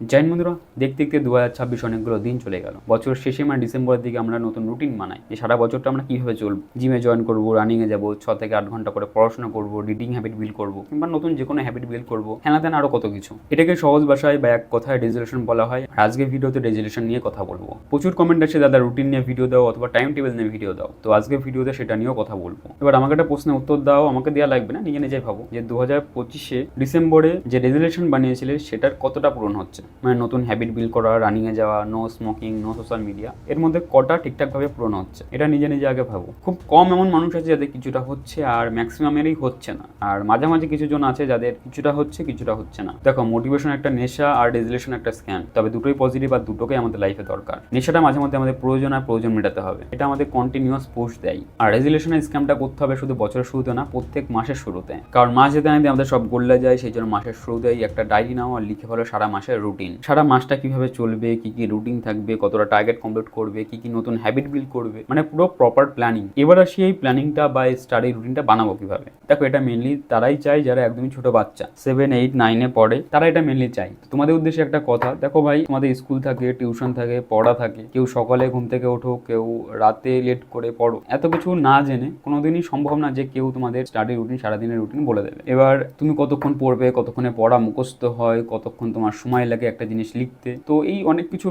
জৈন বন্ধুরা, দেখতে দেখতে 2026 অনেকগুলো দিন চলে গেল। বছর শেষে ডিসেম্বরের দিকে আমরা নতুন রুটিন বানাই যে সারা বছরটা আমরা কীভাবে চলবো। জিমে জয়েন করবো, রানিংয়ে যাবো, 6 থেকে 8 ঘন্টা করে পড়াশোনা করবো, রিডিং হ্যাবিট বিল্ড করবো, কিংবা নতুন যে কোনো হ্যাবিট বিল্ড করবো, হ্যানা তেন আরও কত কিছু। এটাকে সহজ ভাষায় বা এক কথায় রেজলিউশন বলা হয়। আর আজকের ভিডিওতে রেজলিউশন নিয়ে কথা বলবো। প্রচুর কমেন্ট আসে, দাদা রুটিন নিয়ে ভিডিও দাও অথবা টাইম টেবিল নিয়ে ভিডিও দাও। তো আজকের ভিডিওতে সেটা নিয়েও কথা বলবো। এবার আমাকে একটা প্রশ্নের উত্তর দাও, আমাকে দেওয়া লাগবে না, নিজে নিজেই ভাবো যে 2025-এ ডিসেম্বরে যে রেজলিউশন বানিয়েছিলে সেটার কতটা পূরণ হচ্ছে। নতুন হ্যাবিট বিল্ড করা, রানিংয়ে যাওয়া, no smoking, no social media, এর মধ্যে কটা ঠিকঠাকভাবে পূরণ হচ্ছে, এটা নিজে নিজে আগে ভাবো। খুব কম এমন মানুষ আছে যাদের কিছুটা হচ্ছে আর ম্যাক্সিমামেরই হচ্ছে না। আর মাঝামাঝি কিছু জন আছে যাদের কিছুটা হচ্ছে কিছুটা হচ্ছে না। দেখো, মোটিভেশন একটা নেশা আর রেজলিউশন একটা স্ক্যাম, তবে দুটোই পজিটিভ আর দুটোকেই আমাদের লাইফে দরকার। নেশাটা মাঝে মধ্যে আমাদের প্রয়োজন আর প্রয়োজন মেটাতে হবে, এটা আমাদের কন্টিনিউয়াস পুশ দেয়। আর রেজলিউশনের স্ক্যামটা করতে হবে শুধু বছরের শুরুতে না, প্রত্যেক মাসের শুরুতে। কারণ মাস যেতে যেতে আমাদের সব গোল্লা যায়, সেই জন্য মাসের শুরুতেই একটা ডায়েরি নাও আর লিখে ফেলো সারা মাসের রুটিন। সারা মাসটা কিভাবে চলবে, কি কি রুটিন থাকবে, কতটা টার্গেট কমপ্লিট করবে, কি কি নতুন হ্যাবিট বিল্ড করবে, পুরো প্রপার প্ল্যানিং। এবার আসি এই প্ল্যানিংটা বা স্টাডি রুটিনটা বানাবো কিভাবে। দেখো, এটা মেনলি তারাই চায় যারা একদমই ছোট বাচ্চা, 7, 8, 9-এ পড়ে, তারা এটা মেনলি চায়। তোমাদের উদ্দেশ্যে একটা কথা, দেখো ভাই, তোমাদের স্কুল থাকে, টিউশন থাকে, পড়া থাকে, কেউ সকালে ঘুম থেকে ওঠো, কেউ রাতে লেট করে পড়ো। এত কিছু না জেনে কোনোদিনই সম্ভব না যে কেউ তোমাদের স্টাডি রুটিন, সারাদিনের রুটিন বলে দেবে। এবার তুমি কতক্ষণ পড়বে, কতক্ষণে পড়া মুখস্থ হয়, কতক্ষণ তোমার সময় লাগে একটা জিনিস লিখতে, তো এই অনেক কিছু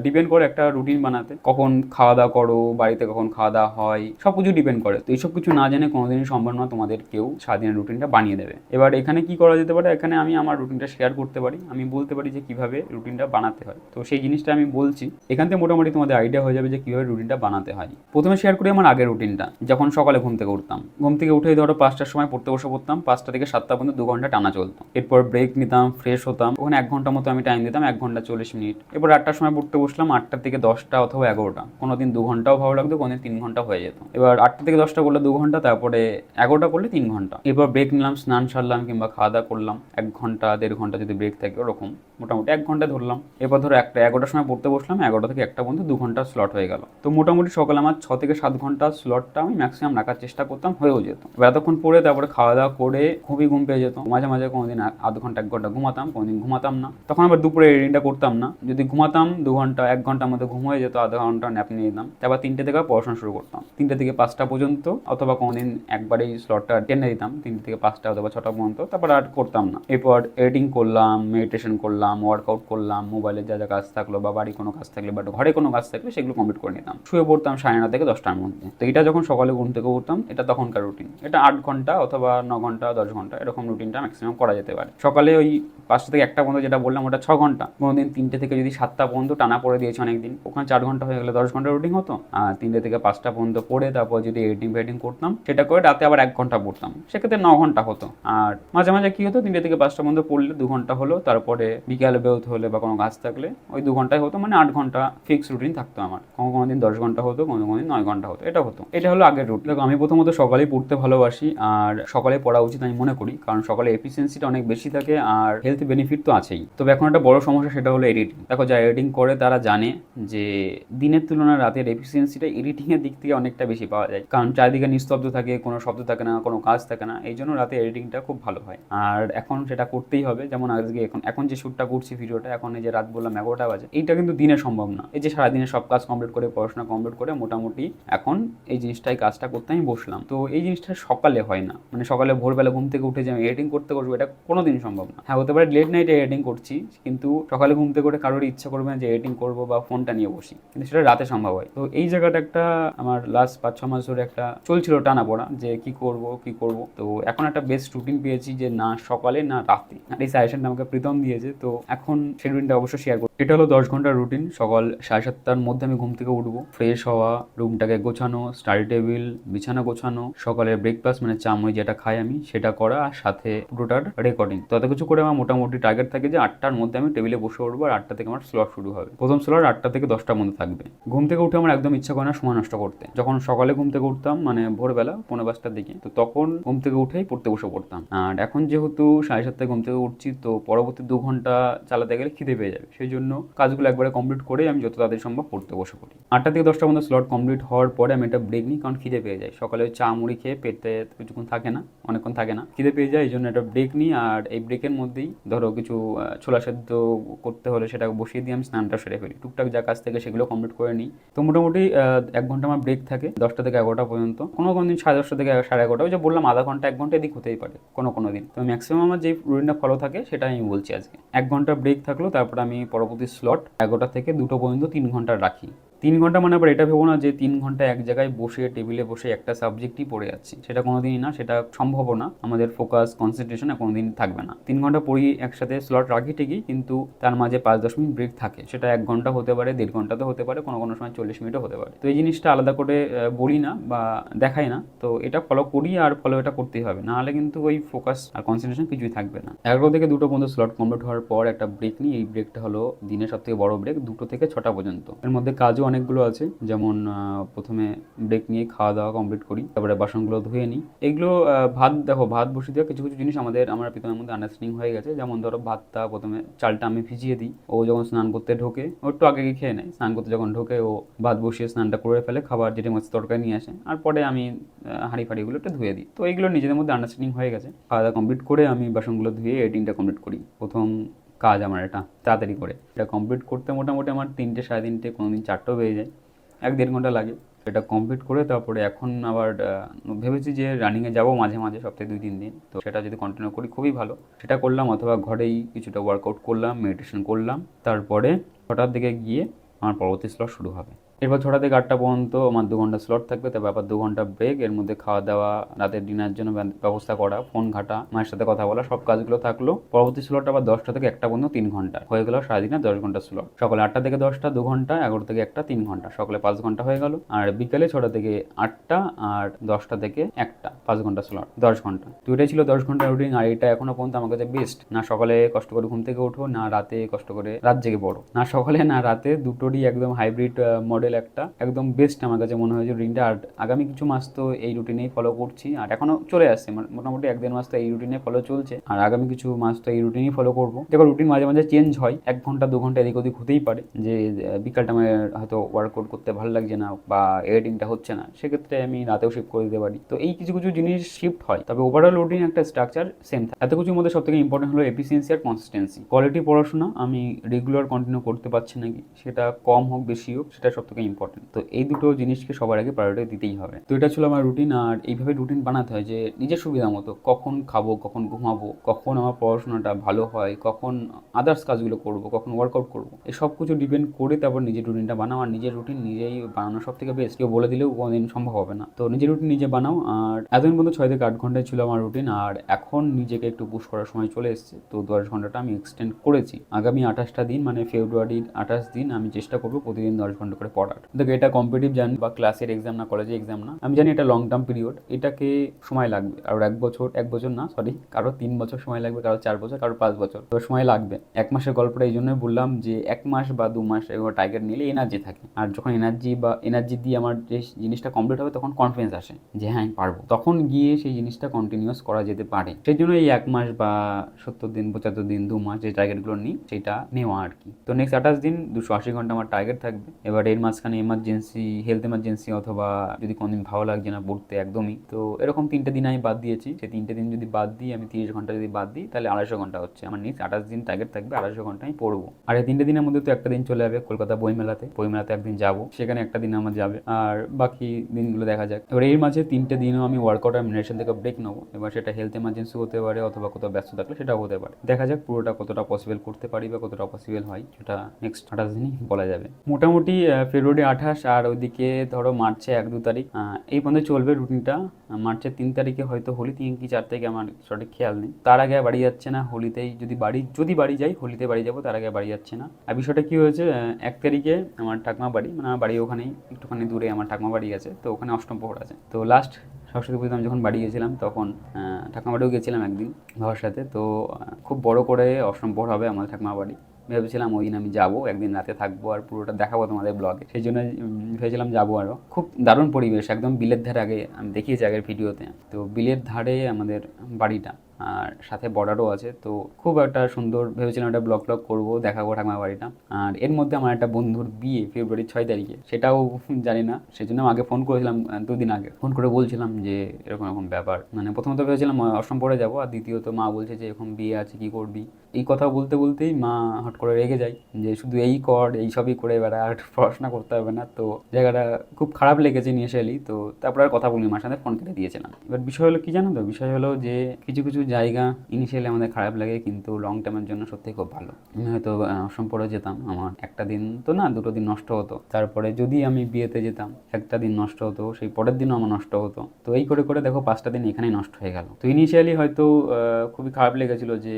ডিপেন্ড করে একটা রুটিন বানাতে। কখন খাওয়া দাওয়া করো, বাড়িতে কখন খাওয়া দাওয়া হয়, সব কিছু ডিপেন্ড করে। তো এইসব কিছু না জেনে কোনোদিনই সম্ভব না তোমাদের কেউ সারাদিনের রুটিনটা বানিয়ে দেবে। এবার এখানে কি করা যেতে পারে, এখানে আমি আমার রুটিনটা শেয়ার করতে পারি, আমি বলতে পারি যে কিভাবে রুটিনটা বানাতে হয়। তো সেই জিনিসটা আমি বলছি, এখান থেকে মোটামুটি তোমাদের আইডিয়া হয়ে যাবে যে কিভাবে রুটিনটা বানাতে হয়। প্রথমে শেয়ার করি আমার আগের রুটিনটা। যখন সকালে ঘুম থেকে উঠতাম, ঘুম থেকে উঠে ধরো 5টার সময় পড়তে বসে পড়তাম, 5টা থেকে 7টা পর্যন্ত 2 ঘন্টা টানা চলতো। এরপর ব্রেক নিতাম, ফ্রেশ হতাম, ওখানে 1 ঘন্টা মতো আমি টাইম দিতাম, 1 ঘন্টা 40 মিনিট। এরপর 8টার সময় পড়তে বসলাম, 8টা থেকে 10টা অথবা 11টা, কোনোদিন 2 ঘন্টাও ভালো লাগতো, কোনোদিন 3 ঘন্টা হয়ে যেত। এবার 8টা থেকে 10টা করলে 2 ঘন্টা, তারপরে 11টা করলে 3 ঘন্টা। এরপর ব্রেক নিলাম, স্নান সারলাম কিংবা খাওয়া দাওয়া করলাম, 1 ঘন্টা 1.5 ঘন্টা যদি ব্রেক থাকে, ওরকম মোটামুটি 1 ঘন্টা ধরলাম। এরপর ধরো 11টার সময় পড়তে বসলাম, 11টা থেকে 1টা পর্যন্ত 2 ঘন্টা স্লট হয়ে গেল। তো মোটামুটি সকালে আমার 6 থেকে 7 ঘন্টা স্লটটা আমি ম্যাক্সিমাম রাখার চেষ্টা করতাম, হয়েও যেত। এবার এতক্ষণ পড়ে তারপরে খাওয়া দাওয়া করে খুবই ঘুম পেয়ে যেত। মাঝে মাঝে কোনোদিন আধ ঘন্টা 1 ঘন্টা ঘুমাতাম, কোনোদিন ঘুমাতাম না। তখন আবার দুপুরে রিডিংটা করতাম না। যদি ঘুমাতাম 2 ঘন্টা 1 ঘন্টার মধ্যে ঘুম হয়ে যেত, আধা ঘন্টা ন্যাপ নিয়ে নিতাম। তারপর 3টে থেকে পড়াশোনা শুরু করতাম, 3টে থেকে 5টা পর্যন্ত, অথবা কোনোদিন একবারেই স্লটটা টেনে দিতাম 3টে থেকে 5টা অথবা 6টা পর্যন্ত, তারপর আর করতাম না। এরপর এডিটিং করলাম, মেডিটেশন করলাম, ওয়ার্কআউট করলাম, মোবাইলে যা যা কাজ থাকলো বা বাড়ি কোনো কাজ থাকলে বা ঘরে কোনো কাজ থাকলে সেগুলো কমপ্লিট করে নিতাম। শুয়ে পড়তাম 9:30 থেকে 10টার মধ্যে। তো এটা যখন সকালে ঘুম থেকে উঠতাম, এটা তখনকার রুটিন। এটা 8 ঘন্টা অথবা 9 ঘন্টা 10 ঘন্টা এরকম রুটিনটা ম্যাক্সিমাম করা যেতে পারে। সকালে ওই 5টা থেকে 1টা পর্যন্ত যেটা বললাম, ওটা 6 ঘন্টা। কোনোদিন 3টে থেকে যদি 7টা পর্যন্ত টানা পড়ে দিয়েছে অনেকদিন, ওখানে 4 ঘন্টা হয়ে গেলে 10 ঘন্টা রুটিন হতো। আর 3টে থেকে 5টা পর্যন্ত পড়ে তারপর যদি এডিটিং ফেডিং করতাম, সেটা করে রাতে আবার 1 ঘন্টা পড়তাম, সেক্ষেত্রে 9 ঘন্টা হতো। আর মাঝে মাঝে কি হতো, 3টে থেকে 5টা পর্যন্ত পড়লে 2 ঘন্টা হলো, তারপরে বিকালে বেরোতে হলে বা কোনো কাজ থাকলে ওই 2 ঘন্টায় হতো, 8 ঘন্টা ফিক্স রুটিন থাকতো আমার। কোনো দিন 10 ঘন্টা হতো, কোনো 9 ঘন্টা হতো, এটা হতো। এটা হলো আগের রুটিন। দেখো, আমি প্রথমত সকালেই পড়তে ভালোবাসি আর সকালে পড়া উচিত আমি মনে করি, কারণ সকালে এফিসিয়েন্সিটা অনেক বেশি থাকে আর হেলথ বেনিফিট তো আছেই। তবে এখন একটা বড় সমস্যা, সেটা হলো এডিটিং। দেখো, যারা এডিটিং করে তারা জানে যে দিনের তুলনায় রাতের এফিসিয়েন্সিটা এডিটিংয়ের দিক থেকে অনেকটা বেশি পাওয়া যায়, কারণ চারিদিকে নিস্তব্ধ থাকে, কোনো শব্দ থাকে না, কোনো কাজ থাকে না, এই জন্য রাতে এডিটিংটা খুব ভালো হয়। আর এখন সেটা করতেই হবে। যেমন আজকে এখন যে শ্যুটটা করছি ভিডিওটা, এখন এই যে রাত বললাম 11টা বাজে, এইটা কিন্তু দিনে সম্ভব না। এই যে সারাদিনে সব কাজ কমপ্লিট করে, পড়াশোনা কমপ্লিট করে মোটামুটি এখন এই জিনিসটাই কাজটা করতে আমি বসলাম। তো এই জিনিসটা সকালে হয় না, সকালে ভোরবেলা ঘুম থেকে উঠে যে আমি এডিটিং করতে বসবো, এটা কোনোদিন সম্ভব না। হ্যাঁ, হতে পারে লেট নাইটে এডিটিং করছি, কিন্তু সকালে ঘুম থেকে করে কারোর ইচ্ছা করবে না যে এডিটিং করবো বা ফোনটা নিয়ে বসি, কিন্তু সেটা রাতে সম্ভব হয়। তো এই জায়গাটা একটা আমার লাস্ট 5-6 মাস ধরে একটা চলছিল টানা পড়া, যে কি করব। তো এখন একটা বেস্ট রুটিন পেয়েছি, যে না সকালে না রাতে। আর এই সাজেশনটা আমাকে প্রীতম দিয়েছে, তো এখন সেই রুটিনটা অবশ্যই শেয়ার করব। এটা হলো 10 ঘন্টার রুটিন। সকাল 7:30টার মধ্যে আমি ঘুম থেকে উঠবো, ফ্রেশ হওয়া, রুমটাকে গোছানো, স্টাডি টেবিল, বিছানা গোছানো, সকালের ব্রেকফাস্ট চা মুড়ি যেটা খাই আমি সেটা করা, আর সাথে পুরোটার রেকর্ডিং। তো এত কিছু করে আমার মোটামুটি টার্গেট থাকে যে 8টার মধ্যে আমি টেবিলে বসে উঠবো, আর 8টা থেকে আমার স্লট শুরু হবে। প্রথম স্লট 8টা থেকে 10টার মধ্যে থাকবে। ঘুম থেকে উঠে আমার একদম ইচ্ছা করে না সময় নষ্ট করতে। যখন সকালে ঘুম থেকে উঠতাম, ভোরবেলা 4:45টার দিকে, তো তখন ঘুম থেকে উঠেই পড়তে বসে পড়তাম। আর এখন যেহেতু 7:30টায় ঘুম থেকে উঠছি, তো পরবর্তী 2 ঘন্টা চালাতে গেলে খিদে পেয়ে যাবে, সেই জন্য কাজগুলো একবারে কমপ্লিট করে আমি যত তাড়াতাড়ি সম্ভব পড়তে বসে পড়ি। 8টা থেকে 10টা পর্যন্ত স্লট কমপ্লিট হওয়ার পরে আমি একটা ব্রেক নিই, কারণ খিদে পেয়ে যায়। সকালে চা মুড়ি খেয়ে পেটে কিছুক্ষণ থাকে না, অনেকক্ষণ থাকে না, খিদে পেয়ে যায়, এই জন্য একটা ব্রেক নিই। আর এই ব্রেকের মধ্যেই ধরো কিছু ছোলা সেদ্ধ করতে হলে সেটা বসিয়ে দিয়ে আমি স্নানটা সেরে ফেলি, টুকটাক যা কাজ থেকে সেগুলো কমপ্লিট করে নিই। তো মোটামুটি 1 ঘন্টা আমার ব্রেক থাকে 10টা থেকে 11টা পর্যন্ত, কোনো দিন 10:30 থেকে 11:30, ওই যে বললাম আধা ঘন্টা 1 ঘন্টা এদিক হতেই পারে কোনো দিন। তো ম্যাক্সিমাম আমার যে রুটিনটা ফলো থাকে সেটা আমি বলছি আজকে। 1 ঘন্টা ব্রেক থাকলো, তারপর আমি পরবর্তী স্লট 11টা থেকে 2টো পর্যন্ত 3 ঘন্টা রাখি। 3 ঘন্টা মানে আবার এটা ভেবো না যে 3 ঘন্টা এক জায়গায় বসে টেবিলে বসে একটা সাবজেক্টই পড়ে যাচ্ছি, সেটা কোনোদিনই না, সেটা সম্ভব না। আমাদের ফোকাস কনসেন্ট্রেশন কোনোদিন থাকবে না। 3 ঘন্টা পড়ি একসাথে স্লট রাখি ঠিকই, কিন্তু তার মাঝে 5-10 মিনিট ব্রেক থাকে, সেটা 1 ঘন্টা হতে পারে, 1.5 ঘন্টাতে হতে পারে, কোনো সময় 40 মিনিটও হতে পারে। তো এই জিনিসটা আলাদা করে বলি না বা দেখাই না, তো এটা ফলো করি আর ফলো এটা করতেই হবে, নাহলে কিন্তু ওই ফোকাস আর কনসেন্ট্রেশন কিছুই থাকবে না। 11 থেকে 2টো পর্যন্ত স্লট কমপ্লিট হওয়ার পর একটা ব্রেক নিই। এই ব্রেকটা হলো দিনের সবথেকে বড় ব্রেক, 2টো থেকে 6টা পর্যন্ত। এর মধ্যে কাজও অনেকগুলো আছে, যেমন প্রথমে ব্রেক নিয়ে খাওয়া দাওয়া কমপ্লিট করি, তারপরে বাসনগুলো ধুয়ে নিই। এগুলো ভাত বসিয়ে দেওয়া কিছু জিনিস আমার পিতামের মধ্যে আন্ডারস্ট্যান্ডিং হয়ে গেছে। যেমন ধরো ভাতটা প্রথমে চালটা আমি ভিজিয়ে দিই, ও যখন স্নান করতে ঢোকে, ও একটু আগে খেয়ে নেয়, স্নান করতে যখন ঢোকে ও ভাত বসিয়ে স্নানটা করে ফেলে, খাবার যেটা মাছ তরকারি নিয়ে আসে, আর পরে আমি হাঁড়ি ফাড়িগুলো একটু ধুয়ে দিই। তো এইগুলো নিজেদের মধ্যে আন্ডারস্ট্যান্ডিং হয়ে গেছে। খাওয়া দাওয়া কমপ্লিট করে আমি বাসনগুলো ধুয়ে এডিটিংটা কমপ্লিট করি। প্রথম কাজ আমার এটা তাড়াতাড়ি করে এটা কমপ্লিট করতে মোটামুটি আমার 3টে 3:30, কোনোদিন 4টেও বেজে যায়, 1-1.5 ঘন্টা লাগে। এটা কমপ্লিট করে তারপরে এখন আবার ভেবেছি যে রানিংয়ে যাবো মাঝে মাঝে, সপ্তাহে 2-3 দিন। তো সেটা যদি কন্টিনিউ করি খুবই ভালো, সেটা করলাম, অথবা ঘরেই কিছুটা ওয়ার্কআউট করলাম, মেডিটেশন করলাম, তারপরে 6টার দিকে গিয়ে আমার পরবর্তী স্লট শুরু হবে। এরপর 6টা থেকে 8টা পর্যন্ত আমার 2 ঘন্টা স্লট থাকবে, তারপর আবার 2 ঘন্টা ব্রেক, এর মধ্যে খাওয়া দাওয়া, রাতের ডিনারের জন্য ব্যবস্থা করা, ফোন ঘাটা, মায়ের সাথে কথা বলা, সব কাজগুলো থাকলো। পরবর্তী স্লট আবার 10টা থেকে 1টা পর্যন্ত 3 ঘন্টা হয়ে গেল, সারাদিনে 10 ঘন্টা স্লট। সকালে 8টা থেকে 10টা 2 ঘন্টা, 11 থেকে 1টা 3 ঘন্টা, সকালে 5 ঘন্টা হয়ে গেল। আর বিকালে 6টা থেকে 8টা আর 10টা থেকে 1টা 5 ঘন্টা স্লট, 10 ঘন্টা। তো এটাই ছিল 10 ঘন্টা রুটিন, আর এটা এখনো পর্যন্ত আমার কাছে বেস্ট। না সকালে কষ্ট করে ঘুম থেকে ওঠো, না রাতে কষ্ট করে রাত জেগে পড়ো, না সকালে না রাতে, দুটোরই একদম হাইব্রিড মডেল, একটা একদম বেস্ট আমার কাছে মনে হয়েছে রুটিনটা। আর আগামী কিছু মাস তো এই রুটিনেই ফলো করছি, আর এখনো চলে আসছে, মোটামুটি 1-1.5 মাস তো এই রুটিনে ফলো চলছে, আর আগামী কিছু মাস তো এই রুটিনই ফলো করবো। দেখো রুটিন মাঝে মাঝে চেঞ্জ হয়, 1 ঘন্টা 2 ঘন্টা এদিক ওদিক হতেই পারে, যে বিকালটা আমার হয়তো ওয়ার্কআউট করতে ভালো লাগছে না বা এডিটিংটা হচ্ছে না, সেক্ষেত্রে আমি রাতেও শিফট করে দিতে পারি। তো এই কিছু জিনিস শিফট হয়, তবে ওভারঅল রুটিন একটা স্ট্রাকচার সেম থাকে। এত কিছুর মধ্যে সব থেকে ইম্পর্টেন্ট হলো এফিসিয়েন্সি আর কনসিস্টেন্সি। কোয়ালিটি পড়াশোনা আমি রেগুলার কন্টিনিউ করতে পারছি নাকি, সেটা কম হোক বেশি হোক, সেটা সব থেকে ইম্পর্টেন্ট। তো এই দুটো জিনিসকে সবার আগে প্রায়োরিটি দিতেই হবে। তো এটা ছিল আমার রুটিন, আর এইভাবে রুটিন বানাতে হয় যে নিজের সুবিধা মতো কখন খাবো, কখন ঘুমাবো, কখন আমার পড়াশোনাটা ভালো হয়, কখন আদার্স কাজগুলো করবো, কখন ওয়ার্কআউট করবো, এই সব কিছু ডিপেন্ড করে তারপর নিজের রুটিনটা বানাও। আর নিজের রুটিন নিজেই বানানো সব থেকে বেস্ট, কেউ বলে দিলেও কোনোদিন সম্ভব হবে না। তো নিজের রুটিন নিজে বানাও। আর এতদিন পর্যন্ত 6 থেকে 8 ঘন্টায় ছিল আমার রুটিন, আর এখন নিজেকে একটু পুশ করার সময় চলে এসেছে, তো 10 ঘন্টাটা আমি এক্সটেন্ড করেছি। আগামী 28টা দিন মানে ফেব্রুয়ারির 28 দিন আমি চেষ্টা করবো প্রতিদিন 10 ঘন্টা করে পড়ার। দেখো এটা কম্পিটিটিভ জানি বা ক্লাসের এক্সাম না, কলেজের এক্সাম না, আমি জানি এটা লং টার্ম পিরিয়ড, এটাকে সময় লাগবে। আর 1 বছর না, সরি, কারো 3 বছর সময় লাগবে, কারো 4 বছর, কারো 5 বছর, তো সময় লাগবে। 1 মাসের গল্পটা এই জন্যই বললাম যে 1 মাস বা 2 মাস এগুলো টার্গেট নিলে এনার্জি থাকে, আর যখন এনার্জি দিয়ে আমার যে জিনিসটা কমপ্লিট হবে তখন কনফিডেন্স আসে যে হ্যাঁ আমি পারবো, তখন গিয়ে সেই জিনিসটা কন্টিনিউয়াস করা যেতে পারে। সেই জন্য এই 1 মাস বা 70 দিন 75 দিন 2 মাস যে টার্গেটগুলো নিই সেটা নেওয়া আর কি। তো নেক্সট 28 দিন 280 ঘন্টা আমার টার্গেট থাকবে। এবার এর মাঝখানে হেলথ এমার্জেন্সি অথবা যদি কোনোদিন ভালো লাগছে না পড়তে একদমই, তো এরকম 3টে দিন আমি বাদ দিয়েছি। সেই 3টে দিন যদি বাদ দিই, আমি 30 ঘন্টা যদি বাদ দিই, তাহলে 250 ঘন্টা হচ্ছে আমার। নেক্সট 28 দিন টার্গেট থাকবে, 250 ঘন্টা আমি পড়বো। আর এই 3টে দিনের মধ্যে তো একটা দিন চলে যাবে কলকাতা বইমেলাতে একদিন যাবো, সেখানে একটা দিন আমার যাবে, আর বাকি দিনগুলো দেখা যাক। এবার এর মাঝে 3টে দিনও আমি ওয়ার্কআউট আর মেডিটেশন থেকে ব্রেক নেবো। এবার সেটা হেলথ এমার্জেন্সি হতে পারে অথবা কোথাও ব্যস্ত থাকলে সেটাও হতে পারে, দেখা যাক পুরোটা কতটা পসিবল করতে পারি বা কতটা পসিবল হয়, সেটা নেক্সট 28 দিনই বলা যাবে। মোটামুটি ফেব্রুয়ারি 28, আর ওইদিকে ধরো মার্চে 1-2 তারিখ এই পর্যন্ত চলবে রুটিনটা। মার্চের 3 তারিখে হয়তো হোলি, 3 কি 4 তারিখে আমার সঠিক খেয়াল নেই। তার আগে বাড়ি যাচ্ছে না, হোলিতেই যদি বাড়ি যাই, হোলিতে বাড়ি যাবো, তার আগে বাড়ি যাচ্ছে না। আর বিষয়টা কি হয়েছে, 1 তারিখে আমার ঠাকমা বাড়ি, মানে আমার বাড়ি ওখানেই একটুখানি দূরে আমার ঠাকমা বাড়ি আছে, তো ওখানে অষ্টম প্রহর আছে। তো লাস্ট সরস্বতী পুজোতে আমি যখন বাড়ি গেছিলাম তখন ঠাকমা বাড়িও গেছিলাম একদিন বাবার সাথে। তো খুব বড় করে অষ্টম প্রহর হবে আমাদের ঠাকমা বাড়ি। ভেবেছিলাম ওই দিন আমি যাবো, একদিন রাতে থাকবো আর পুরোটা দেখাবো তোমাদের ব্লগে, সেই জন্য ভেবেছিলাম যাবো। আরও খুব দারুণ পরিবেশ, একদম বিলের ধারে, আগে আমি দেখিয়েছি আগের ভিডিওতে। তো বিলের ধারে আমাদের বাড়িটা, আর সাথে বর্ডারও আছে। তো খুব একটা সুন্দর ভেবেছিলাম একটা ব্লগ করবো, দেখাবো ঠাকুমার বাড়িটা। আর এর মধ্যে আমার একটা বন্ধুর বিয়ে ফেব্রুয়ারি 6 তারিখে, সেটাও জানি না, সেজন্য আগে ফোন করেছিলাম 2 দিন আগে, ফোন করে বলছিলাম যে এরকম এরকম ব্যাপার। মানে প্রথমত ভেবেছিলাম অষ্টম পরে যাবো, আর দ্বিতীয়ত মা বলছে যে এরকম বিয়ে আছে কি করবি। এই কথা বলতে বলতেই মা হট করে রেগে যায় যে শুধু এই কর, এই সবই করে বেড়া, আর পড়াশোনা করতে হবে না। তো জায়গাটা খুব খারাপ লেগেছে ইনিশিয়ালি। তো তারপর আর কথা বলি, মার সাথে ফোন কেটে দিয়েছিলাম। এবার বিষয় হলো কি জানো তো, বিষয় হলো যে কিছু কিছু জায়গা ইনিশিয়ালি আমাদের খারাপ লাগে কিন্তু লং টার্মের জন্য সত্যি খুব ভালো। আমি হয়তো অষ্টম পরে যেতাম, আমার একটা দিন তো না 2টো দিন নষ্ট হতো। তারপরে যদি আমি বিয়েতে যেতাম, একটা দিন নষ্ট হতো, সেই পরের দিনও আমার নষ্ট হতো। তো এই করে করে দেখো 5টা দিন এখানেই নষ্ট হয়ে গেল। তো ইনিশিয়ালি হয়তো খুবই খারাপ লেগেছিল যে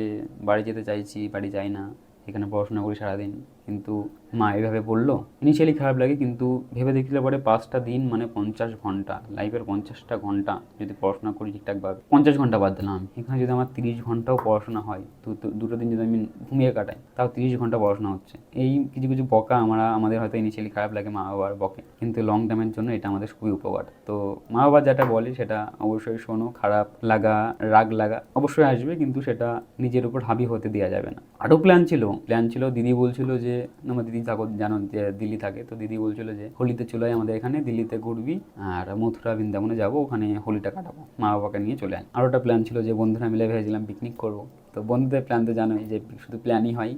বাড়ি যেতে চাইছি, বাড়ি যাই না, এখানে পড়াশোনা করি সারাদিন। কিন্তু মা এভাবে বললো, ইনিশিয়ালি খারাপ লাগে, কিন্তু ভেবে দেখলে পরে 5টা দিন মানে 50 ঘন্টা, লাইফের 50টা ঘন্টা যদি পড়াশোনা করি ঠিকঠাকভাবে, 50 ঘন্টা বাদ দিলাম আমি, এখানে যদি আমার 30 ঘন্টাও পড়াশোনা হয়, দুটো দিন যদি আমি ঘুমিয়ে কাটাই, তাও 30 ঘন্টা পড়াশোনা হচ্ছে। এই কিছু কিছু বকা আমাদের হয়তো ইনিশিয়ালি খারাপ লাগে, মা বাবার বকে, কিন্তু লং টার্মের জন্য এটা আমাদের খুবই উপকার। তো মা বাবা যেটা বলে সেটা অবশ্যই শোনো। খারাপ লাগা, রাগ লাগা অবশ্যই আসবে, কিন্তু সেটা নিজের উপর হাবি হতে দেওয়া যাবে না। আরও প্ল্যান ছিল, দিদি বলছিল যে, আমার দিদি থাকো জানো যে দিল্লি থাকে, তো দিদি বলছিল যে হোলিতে চলে আয় আমাদের এখানে, দিল্লিতে ঘুরবি আর মথুরা বৃন্দাবনে যাবো, ওখানে হোলিটা কাটাবো, মা বাবাকে নিয়ে চলে আয়। আরও একটা প্ল্যান ছিল যে বন্ধুরা মিলে ভেবেছিলাম পিকনিক করবো। তো বন্ধুদের প্ল্যান তো জানোই যে শুধু প্ল্যানই হয়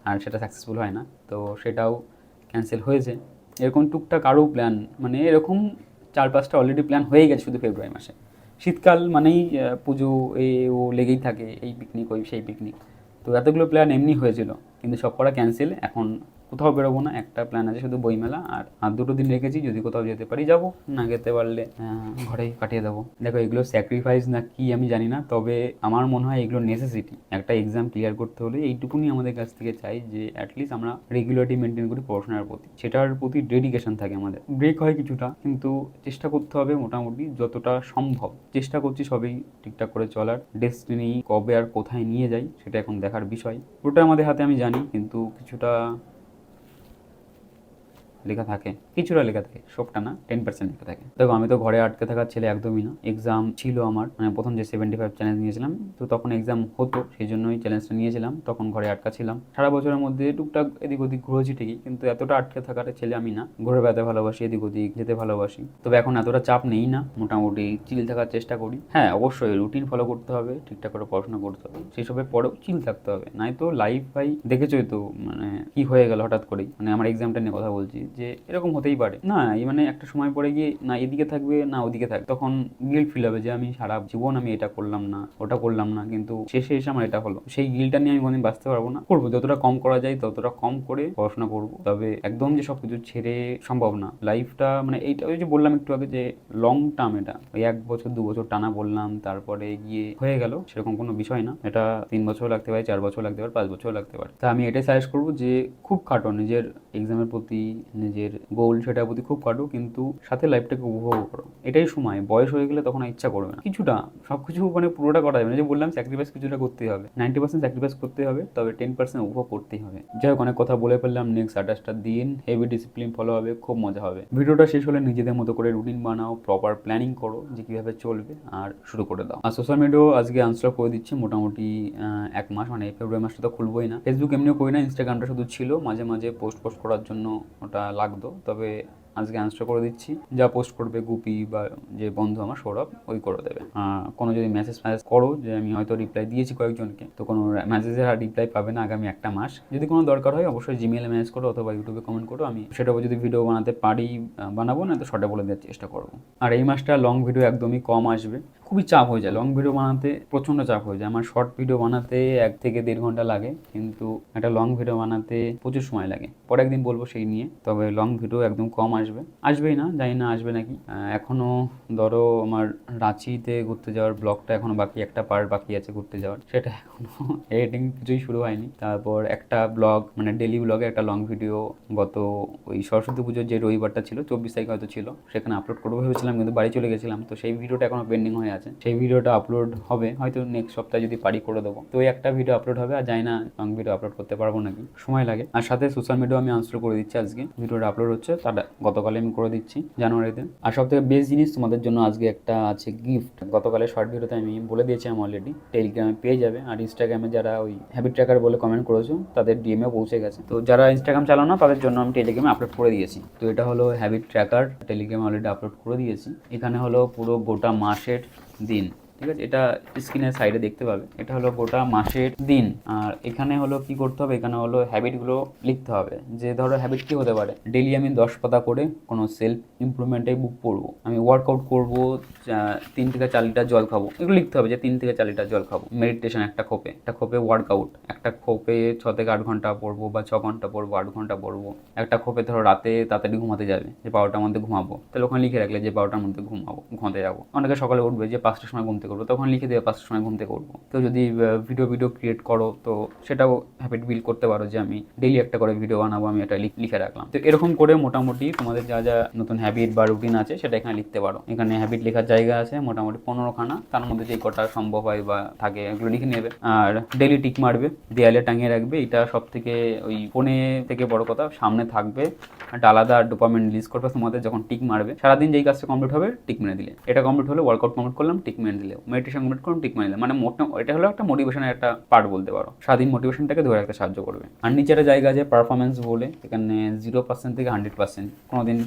আর সেটা সাকসেসফুল হয় না, তো সেটাও ক্যান্সেল হয়েছে। এরকম টুকটাক আরও প্ল্যান, মানে এরকম 4-5টা অলরেডি প্ল্যান হয়ে গেছে শুধু ফেব্রুয়ারি মাসে। শীতকাল মানেই পুজো ও লেগেই থাকে, এই পিকনিক ওই সেই পিকনিক। তো এতগুলো প্ল্যান এমনি হয়েছিল, কিন্তু সব করা ক্যান্সেল। এখন কোথাও বেরোবো না, একটা প্ল্যান আছে শুধু বইমেলা, আর 2টো দিন রেখেছি, যদি কোথাও যেতে পারি যাবো, না যেতে পারলে ঘরেই কাটিয়ে দেবো। দেখো এগুলো স্যাক্রিফাইস না কি আমি জানি না, তবে আমার মনে হয় এগুলো নেসেসিটি। একটা এক্সাম ক্লিয়ার করতে হলে এইটুকুনি আমাদের কাছ থেকে চাই যে অ্যাটলিস্ট আমরা রেগুলারিটি মেনটেন করি পড়াশোনার প্রতি, সেটার প্রতি ডেডিকেশন থাকে আমাদের। ব্রেক হয় কিছুটা, কিন্তু চেষ্টা করতে হবে মোটামুটি যতটা সম্ভব। চেষ্টা করছি সবই ঠিকঠাক করে চলার। ডেস্টিনি কবে আর কোথায় নিয়ে যাই সেটা এখন দেখার বিষয়, ওটা আমাদের হাতে আমি জানি, কিন্তু কিছুটা লেখা থাকে, কিছুটা লেখা থাকে, সবটা না, 10% লেখা থাকে। দেখো আমি তো ঘরে আটকে থাকার ছেলে একদমই না। এক্সাম ছিল আমার, মানে প্রথম যে 75 চ্যালেঞ্জ নিয়েছিলাম, তো তখন এক্সাম হতো, সেই জন্যই চ্যালেঞ্জটা নিয়েছিলাম। তখন ঘরে আটকা ছিলাম, সারা বছরের মধ্যে টুকটাক এদিক ওদিক ঘুরেছি ঠিকই, কিন্তু এতটা আটকে থাকার ছেলে আমি না। ঘুরে বেড়াতে ভালোবাসি, এদিক ওদিক যেতে ভালোবাসি, তবে এখন এতটা চাপ নেই না, মোটামুটি চিল থাকার চেষ্টা করি। হ্যাঁ অবশ্যই রুটিন ফলো করতে হবে, ঠিকঠাক করে পড়াশোনা করতে হবে, সেই সবের পরেও চিল থাকতে হবে, নাই তো লাইফ ভাই দেখেছোই তো মানে কি হয়ে গেল হঠাৎ করেই। মানে আমার এক্সামটা নিয়ে কথা বলছি, যে এরকম হতেই পারে না, এই মানে একটা সময় পরে গিয়ে না এদিকে থাকবে না ওদিকে থাকবে, তখন গিল্ট ফিল হবে যে আমি সারা জীবন আমি এটা করলাম না, ওটা করলাম না, কিন্তু শেষে এসে আমার এটা হলো। সেই গিল্টটা নিয়ে আমি কোনোদিন বাঁচতে পারবো না। করবো যতটা কম করা যায় ততটা কম করে পড়াশোনা করবো, তবে একদম যে সবকিছু ছেড়ে সম্ভব না। লাইফটা মানে এইটা ওই যে বললাম একটু আগে যে লং টার্ম, এটা ওই 1 বছর 2 বছর টানা বললাম তারপরে গিয়ে হয়ে গেল সেরকম কোনো বিষয় না। এটা 3 বছর লাগতে পারে, 4 বছর লাগতে পারে, 5 বছর লাগতে পারে। তা আমি এটাই সাজেস্ট করবো যে খুব খাটো নিজের এক্সামের প্রতি, নিজের গোল সেটার প্রতি খুব খাটো, কিন্তু সাথে লাইফটাকে উপভোগ করো। এটাই সময়, বয়স হয়ে গেলে তখন আর ইচ্ছা করবে না কিছুটা, সবকিছু মানে পুরোটা করা যাবে না। যে বললাম স্যাক্রিফাইস কিছুটা করতেই হবে, 90% স্যাক্রিফাইস করতে হবে, তবে 10% উপভোগ করতেই হবে। যাই হোক অনেক কথা বলে ফেললাম। নেক্সট 28টা দিন হেভি ডিসিপ্লিন ফলো হবে, খুব মজা হবে। ভিডিওটা শেষ হলে নিজেদের মতো করে রুটিন বানাও, প্রপার প্ল্যানিং করো যে কীভাবে চলবে, আর শুরু করে দাও। আর সোশ্যাল মিডিয়াও আজকে আনস্টল করে দিচ্ছি মোটামুটি 1 মাস, মানে ফেব্রুয়ারি মাসটা তো খুলবোই না। ফেসবুক এমনিও করি না, ইনস্টাগ্রামটা শুধু ছিল, মাঝে মাঝে পোস্ট করার জন্য ওটা লাগতো, তবে আজকে আনস্টল করে দিচ্ছি। যা পোস্ট করবে গুপি বা যে বন্ধু আমার সৌরভ, ওই করে দেবে। কোনো যদি মেসেজ করো, যে আমি হয়তো রিপ্লাই দিয়েছি কয়েকজনকে, তো কোনো মেসেজের আর রিপ্লাই পাবে না আগামী 1টা মাস। যদি কোনো দরকার হয় অবশ্যই জিমেইলে মেসেজ করো অথবা ইউটিউবে কমেন্ট করো, আমি সেটাও যদি ভিডিও বানাতে পারি বানাবো, না তো শর্টে বলে দেওয়ার চেষ্টা করবো। আর এই মাসটা লং ভিডিও একদমই কম আসবে, খুবই চাপ হয়ে যায় লং ভিডিও বানাতে, প্রচণ্ড চাপ হয়ে যায়। আমার শর্ট ভিডিও বানাতে 1 থেকে 1.5 ঘন্টা লাগে, কিন্তু একটা লং ভিডিও বানাতে প্রচুর সময় লাগে। পরে একদিন বলবো সেই নিয়ে। তবে লং ভিডিও একদম কম আসবেই না, জানি না আসবে নাকি। এখনও ধরো আমার রাঁচিতে ঘুরতে যাওয়ার ব্লগটা এখনও বাকি, একটা পার্ট বাকি আছে ঘুরতে যাওয়ার, সেটা এখনও এডিটিং কিছুই শুরু হয়নি। তারপর একটা ব্লগ মানে ডেলি ব্লগে একটা লং ভিডিও গত ওই সরস্বতী পুজোর যে রবিবারটা ছিল 24 তারিখ হয়তো ছিল, সেখানে আপলোড করবো ভেবেছিলাম, কিন্তু বাড়ি চলে গেছিলাম, তো সেই ভিডিওটা এখনও পেন্ডিং হয়ে আছে। আছে, সেই ভিডিওটা আপলোড হবে হয়তো নেক্সট সপ্তাহে, যদি পারি করে দেবো। তো ওই একটা ভিডিও আপলোড হবে, আর জানি না লং ভিডিও আপলোড করতে পারবো নাকি, সময় লাগে। আর সাথে সোশ্যাল মিডিয়াও আমি আনস্টল করে দিচ্ছি, আজকে ভিডিওটা আপলোড হচ্ছে তার গতকালে আমি করে দিচ্ছি জানুয়ারিতে। আর সব থেকে বেস্ট জিনিস তোমাদের জন্য আজকে একটা আছে গিফট। গতকালের শর্ট ভিডিওতে আমি বলে দিয়েছি আমি অলরেডি, টেলিগ্রামে পেয়ে যাবে। আর ইনস্টাগ্রামে যারা ওই হ্যাবিট ট্র্যাকার বলে কমেন্ট করেছো তাদের ডিএমএ পৌঁছে গেছে। তো যারা ইনস্টাগ্রাম চালানো না তাদের জন্য আমি টেলিগ্রামে আপলোড করে দিয়েছি। তো এটা হলো হ্যাবিট ট্র্যাকার, টেলিগ্রামে অলরেডি আপলোড করে দিয়েছি। এখানে হলো পুরো গোটা মাসের দিন, ঠিক আছে, এটা স্ক্রিনের সাইডে দেখতে পাবে। এটা হলো গোটা মাসের দিন। আর এখানে হলো কি করতে হবে, এখানে হলো হ্যাবিটগুলো লিখতে হবে। যে ধরো হ্যাবিট কি হতে পারে, ডেলি আমি 10 পাতা করে কোনো সেলফ ইমপ্রুভমেন্টের বুক পড়বো, আমি ওয়ার্কআউট করবো, 3 থেকে 4 লিটার জল খাবো, এগুলো লিখতে হবে যে 3 থেকে 4 লিটার জল খাবো। মেডিটেশন একটা খোপে ওয়ার্কআউট, একটা খোপে 6 থেকে 8 ঘন্টা পড়বো বা 6 ঘন্টা পড়বো, 8 ঘন্টা পড়বো। একটা খোপে ধরো রাতে তাড়াতাড়ি ঘুমাতে যাবে, যে 12টার মধ্যে ঘুমাবো, তাহলে ওখানে লিখে রাখলে যে 12টার মধ্যে ঘুমাতে যাবো। অনেকে সকালে উঠবে যে 5টার সময় ঘুম থেকে করবো, তখন লিখে দেবে 5টার সময় ঘুম থেকে উঠবো। তো যদি ভিডিও ক্রিয়েট করো তো সেটাও হ্যাবিট বিল্ড করতে পারো, যে আমি ডেইলি একটা করে ভিডিও বানাবো, আমি এটা লিখে রাখলাম। তো এরকম করে মোটামুটি তোমাদের যা যা নতুন হ্যাবিট বা রুটিন আছে সেটা এখানে লিখতে পারো। এখানে হ্যাবিট লেখার জায়গা আছে মোটামুটি 15খানা, তার মধ্যে যে কটা সম্ভব হয় বা থাকে এগুলো লিখে নেবে। আর ডেইলি টিক মারবে, দেয়ালে টাঙিয়ে রাখবে। এটা সব থেকে ওই ফোনে থেকে বড় কথা, সামনে থাকবে, একটা আলাদা ডোপামিন রিলিজ করবে তোমাদের যখন টিক মারবে। সারাদিন যেই কাজটা কমপ্লিট হবে টিক মেরে দিলে, এটা কমপ্লিট হলে ওয়ার্কআউট কমপ্লিট করলাম টিক মেরে দিলে, মেডিটেশন কমপ্লিট করলাম টিক মেরে দিলে, মানে এটা হলো একটা মোটিভেশনের একটা পার্ট বলতে পারো। সারাদিন মোটিভেশনটাকে ধরে রাখতে সাহায্য করবে। আর নিচের জায়গা আছে পারফরমেন্স বলে, এখানে 0% থেকে 100%। কোনোদিন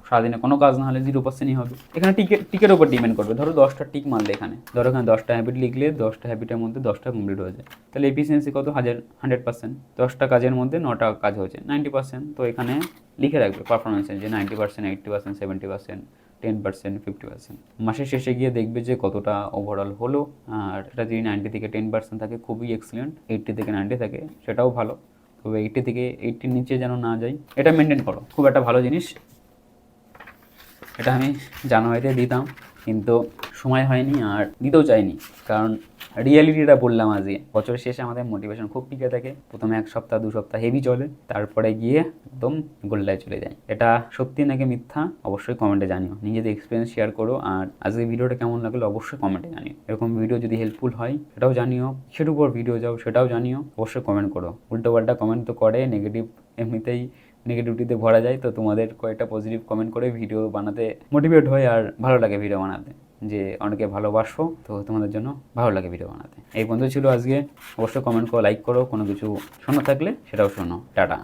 সারাদিনে কোনো কাজ না হলে 0%ই হবে। এখানে টিকের উপর ডিপেন্ড করবে। ধরো 10টা টিক মারলে, এখানে ধরো এখানে 10টা হ্যাবিট লিখলে 10টা হ্যাবিটের মধ্যে 10টা কমপ্লিট হয়ে যায়, তাহলে এফিসিয়েন্সি কত, 100%। 10টা কাজের মধ্যে 9টা কাজ হয়েছে, 90%। তো এখানে লিখে রাখবে পারফরমেন্সের যে 90%, 80%, 70%, 10%, 50%। মাসের শেষে গিয়ে দেখবে যে কতটা ওভারঅল হলো। আর সেটা যদি 90 থেকে 10% থাকে খুবই এক্সিলেন্ট, 80 থেকে 90 থাকে সেটাও ভালো, তবে 80 থেকে 80-র নিচে যেন না যায়, এটা মেনটেন করো, খুব একটা ভালো জিনিস। এটা আমি জানুয়ারিতে দিতাম কিন্তু সময় হয়নি আর দিতেও চাইনি, কারণ রিয়েলিটিটা বললাম আজকে। বছরের শেষে আমাদের মোটিভেশন খুব টিকে থাকে, প্রথমে 1 সপ্তাহ 2 সপ্তাহ হেভি চলে, তারপরে গিয়ে একদম গোল্লায় চলে যায়। এটা সত্যি নাকি মিথ্যা অবশ্যই কমেন্টে জানিও, নিজেদের এক্সপিরিয়েন্স শেয়ার করো। আর আজকে ভিডিওটা কেমন লাগলো অবশ্যই কমেন্টে জানিও। এরকম ভিডিও যদি হেল্পফুল হয় সেটাও জানিও, কিসের উপর ভিডিও যাও সেটাও জানিও, অবশ্যই কমেন্ট করো। উল্টোপাল্টা কমেন্ট তো করে, নেগেটিভ এমনিতেই নেগেটিভিটিতে ভরা যায়। তো তোমাদের কয়েকটা পজিটিভ কমেন্ট করে ভিডিও বানাতে মোটিভেট হয় আর ভালো লাগে ভিডিও বানাতে, যে অনেকে ভালোবাসো তো তোমাদের জন্য ভালো লাগে ভিডিও বানাতে। এই পর্যন্ত ছিল আজকে, অবশ্যই কমেন্ট করো, লাইক করো, কোনো কিছু শোনা থাকলে সেটাও শোনো। টাটা।